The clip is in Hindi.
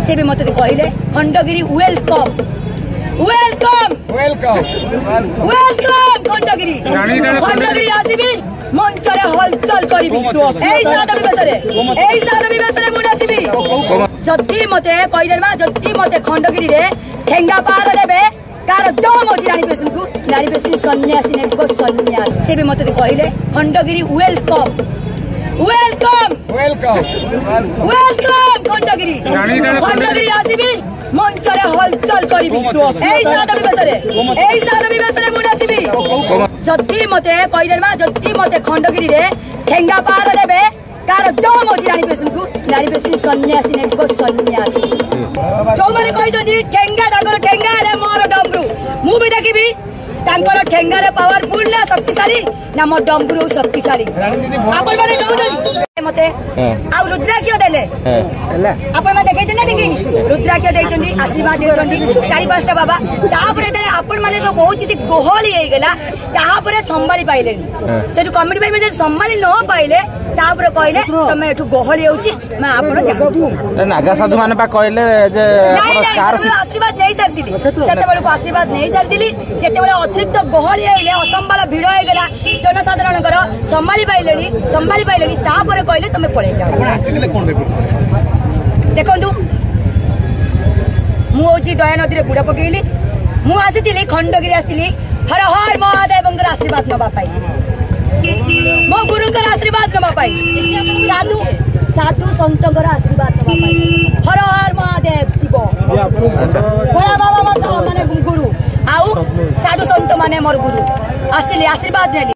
से भी मते कहले Khandagiri welcome welcome welcome welcome Khandagiri Khandagiri आसीबी मंच रे हलचल करिबी एई सादा विवेशरे मु नाचिबी जति मते कहले बा जति मते खंडगिरी रे ठेंगा पार देबे कार दम अछि रानी बेसिन सन्यासी ने को सन्यासी से भी मते कहले Khandagiri welcome welcome welcome welcome Khandagiri आसीबी मंच रे हलचल करिबी एई सादा विवेशरे मु नाचिबी जति मते कहले बा जति मते खंडगिरी रे ठेंगा पार देबे कार दम अछि रानी बेसिन सन्यासी ने को सन्यासी जो माने कहि ठेंगा दागर ठेंगा ले मोर डमरू मु भी देखिबी तांकर ठेंगा रे पावरफुल ना शक्तिशाली ना मो डमरू शक्तिशाली आपण माने जोदन मते आ रुद्राक्ष देले आपण माने देखै ना देखि रुद्राक्ष दैचंदी आशीर्वाद दैचंदी चारि पांचटा बाबा तापरे ते आपण माने तो बहुत किछि गोहली हे गेला तापरे संभाली पाइले से कमिटी भाई में संभाली न पाइले तापरे कहले तमे एठु गोहली होउची मैं आपण जा नागा साधु माने बा कहले जे आपण कार आशीर्वाद नै सार दिली सेते बेले को आशीर्वाद नै सार दिली जेते बेले अतिरिक्त गोहली हेले असंभाल भिड़ हे गेला जनसाधारण कर संभाली पाइलेनी तापरे कहले तमे पळे जाओ आसिले कोन देखंतु मु होची दया नदी रे बुड़ा पकेइली मु आसीतिली खंडगिरी आसीतिली हर हर महादेव आशीर्वाद नबा पाई मो गुरुकर आशीर्वाद नबा पाई साधु संतर आशीर्वाद नबा पाई हर हर महादेव शिव भोला बाबा माने गुरु आउ साधु संत माने मोर गुरु आसीली आशीर्वाद नेली।